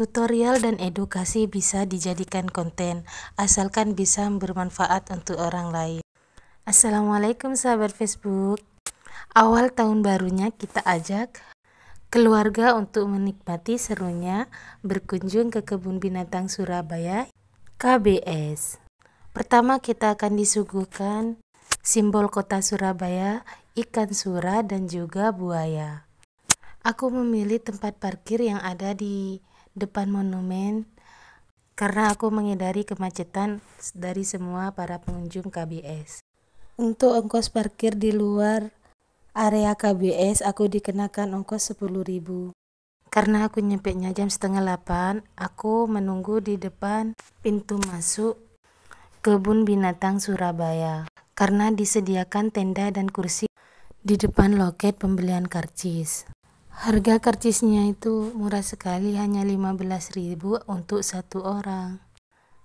Tutorial dan edukasi bisa dijadikan konten, asalkan bisa bermanfaat untuk orang lain. Assalamualaikum sahabat Facebook. Awal tahun barunya kita ajak keluarga untuk menikmati serunya berkunjung ke Kebun Binatang Surabaya, KBS. Pertama kita akan disuguhkan simbol kota Surabaya, ikan sura dan juga buaya. Aku memilih tempat parkir yang ada di depan monumen karena aku menghindari kemacetan dari semua para pengunjung KBS. Untuk ongkos parkir di luar area KBS aku dikenakan ongkos 10.000. Karena aku nyampenya jam 7:30, aku menunggu di depan pintu masuk Kebun Binatang Surabaya karena disediakan tenda dan kursi di depan loket pembelian karcis. Harga karcisnya itu murah sekali, hanya 15.000 untuk satu orang.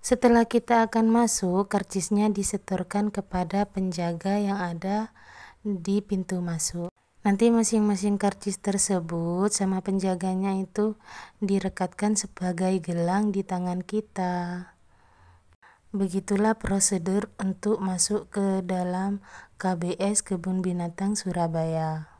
Setelah kita akan masuk, karcisnya disetorkan kepada penjaga yang ada di pintu masuk. Nanti masing-masing karcis tersebut sama penjaganya itu direkatkan sebagai gelang di tangan kita. Begitulah prosedur untuk masuk ke dalam KBS Kebun Binatang Surabaya.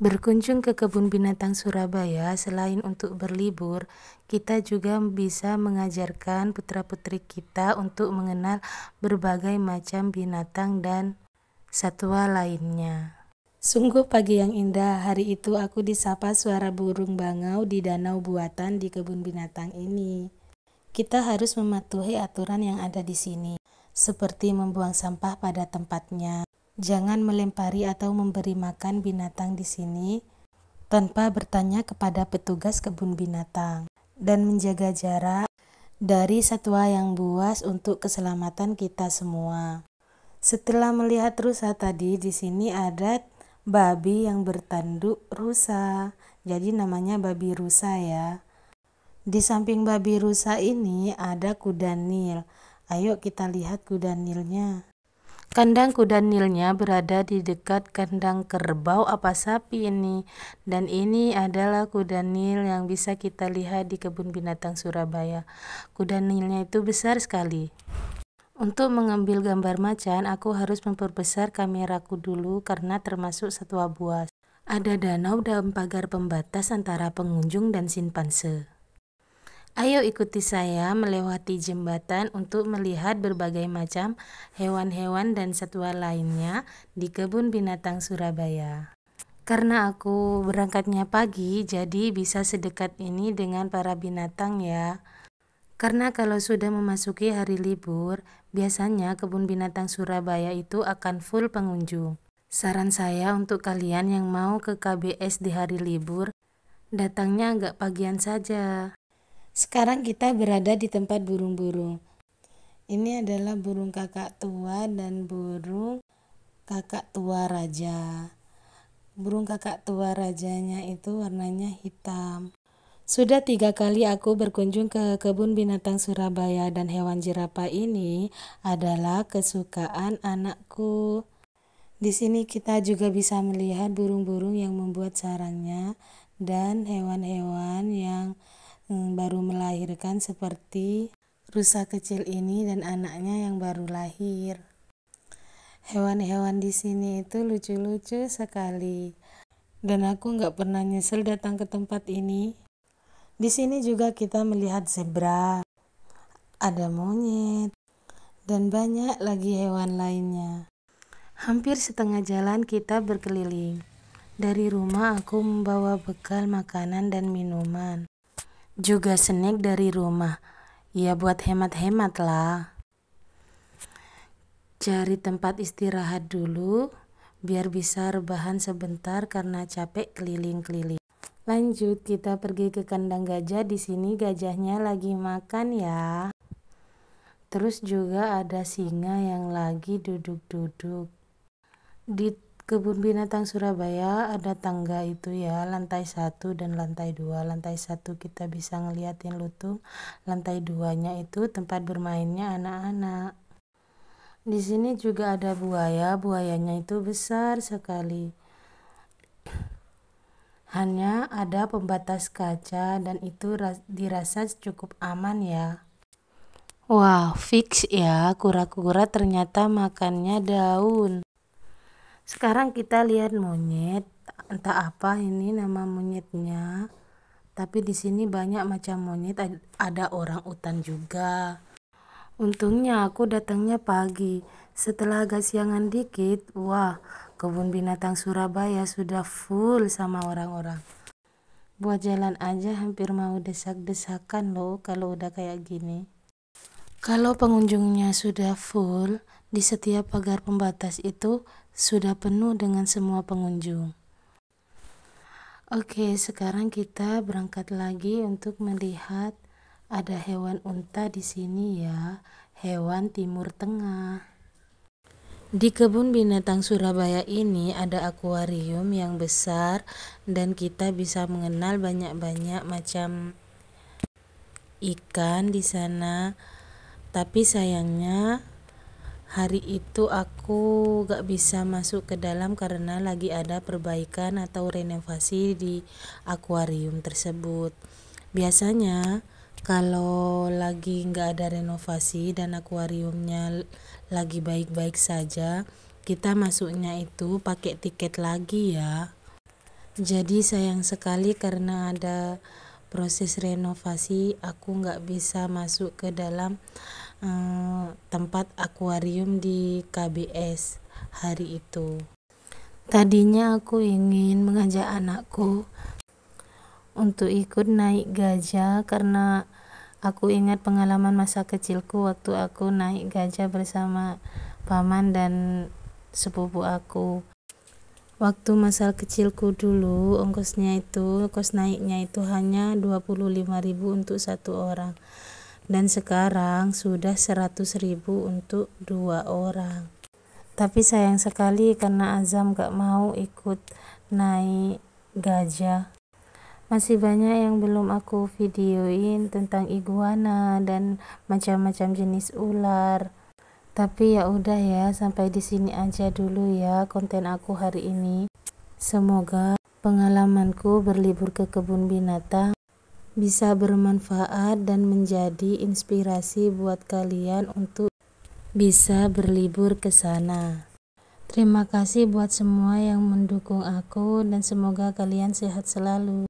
Berkunjung ke Kebun Binatang Surabaya selain untuk berlibur, kita juga bisa mengajarkan putra-putri kita untuk mengenal berbagai macam binatang dan satwa lainnya. Sungguh pagi yang indah, hari itu aku disapa suara burung bangau di danau buatan di kebun binatang ini. Kita harus mematuhi aturan yang ada di sini, seperti membuang sampah pada tempatnya. Jangan melempari atau memberi makan binatang di sini tanpa bertanya kepada petugas kebun binatang dan menjaga jarak dari satwa yang buas untuk keselamatan kita semua. Setelah melihat rusa tadi, di sini ada babi yang bertanduk rusa. Jadi namanya babi rusa ya. Di samping babi rusa ini ada kuda Nil. Ayo kita lihat kuda Nilnya. Kandang kuda Nilnya berada di dekat kandang kerbau apa sapi ini. Dan ini adalah kuda Nil yang bisa kita lihat di Kebun Binatang Surabaya. Kuda Nilnya itu besar sekali. Untuk mengambil gambar macan, aku harus memperbesar kameraku dulu karena termasuk satwa buas. Ada danau dan pagar pembatas antara pengunjung dan simpanse. Ayo ikuti saya melewati jembatan untuk melihat berbagai macam hewan-hewan dan satwa lainnya di Kebun Binatang Surabaya. Karena aku berangkatnya pagi, jadi bisa sedekat ini dengan para binatang ya. Karena kalau sudah memasuki hari libur, biasanya Kebun Binatang Surabaya itu akan full pengunjung. Saran saya untuk kalian yang mau ke KBS di hari libur, datangnya agak pagian saja. Sekarang kita berada di tempat burung-burung. Ini adalah burung kakak tua dan burung kakak tua raja. Burung kakak tua rajanya itu warnanya hitam. Sudah 3 kali aku berkunjung ke Kebun Binatang Surabaya dan hewan jerapah ini adalah kesukaan anakku. Di sini kita juga bisa melihat burung-burung yang membuat sarangnya dan hewan-hewan yang baru melahirkan seperti rusa kecil ini dan anaknya yang baru lahir. Hewan-hewan di sini itu lucu-lucu sekali. Dan aku nggak pernah nyesel datang ke tempat ini. Di sini juga kita melihat zebra, ada monyet, dan banyak lagi hewan lainnya. Hampir setengah jalan kita berkeliling. Dari rumah aku membawa bekal makanan dan minuman. Juga snack dari rumah. Ya buat hemat-hemat lah. Cari tempat istirahat dulu biar bisa rebahan sebentar karena capek keliling-keliling. Lanjut kita pergi ke kandang gajah. Di sini gajahnya lagi makan ya. Terus juga ada singa yang lagi duduk-duduk. Di Kebun Binatang Surabaya ada tangga itu ya, lantai 1 dan lantai 2. Lantai 1 kita bisa ngeliatin lutung, lantai 2-nya itu tempat bermainnya anak-anak. Di sini juga ada buaya, buayanya itu besar sekali. Hanya ada pembatas kaca dan itu dirasa cukup aman ya. Wah, fix ya, kura-kura ternyata makannya daun. Sekarang kita lihat monyet, entah apa ini nama monyetnya. Tapi di sini banyak macam monyet, ada orang utan juga. Untungnya aku datangnya pagi. Setelah agak siangan dikit, wah, kebun binatang Surabaya sudah full sama orang-orang. Buat jalan aja hampir mau desak-desakan loh kalau udah kayak gini. Kalau pengunjungnya sudah full, di setiap pagar pembatas itu sudah penuh dengan semua pengunjung. Oke, sekarang kita berangkat lagi untuk melihat ada hewan unta di sini ya, hewan Timur Tengah. Di kebun binatang Surabaya ini ada akuarium yang besar dan kita bisa mengenal banyak-banyak macam ikan di sana. Tapi sayangnya hari itu aku gak bisa masuk ke dalam karena lagi ada perbaikan atau renovasi di akuarium tersebut. Biasanya kalau lagi gak ada renovasi dan akuariumnya lagi baik-baik saja, kita masuknya itu pakai tiket lagi ya. Jadi sayang sekali karena ada proses renovasi, aku gak bisa masuk ke dalam tempat akuarium di KBS hari itu. Tadinya aku ingin mengajak anakku untuk ikut naik gajah karena aku ingat pengalaman masa kecilku waktu aku naik gajah bersama paman dan sepupu aku. Waktu masa kecilku dulu, kos naiknya itu hanya 25.000 untuk satu orang. Dan sekarang sudah 100.000 untuk 2 orang. Tapi sayang sekali karena Azam gak mau ikut naik gajah. Masih banyak yang belum aku videoin tentang iguana dan macam-macam jenis ular. Tapi ya udah ya, sampai di sini aja dulu ya konten aku hari ini. Semoga pengalamanku berlibur ke kebun binatang bisa bermanfaat dan menjadi inspirasi buat kalian untuk bisa berlibur ke sana. Terima kasih buat semua yang mendukung aku dan semoga kalian sehat selalu.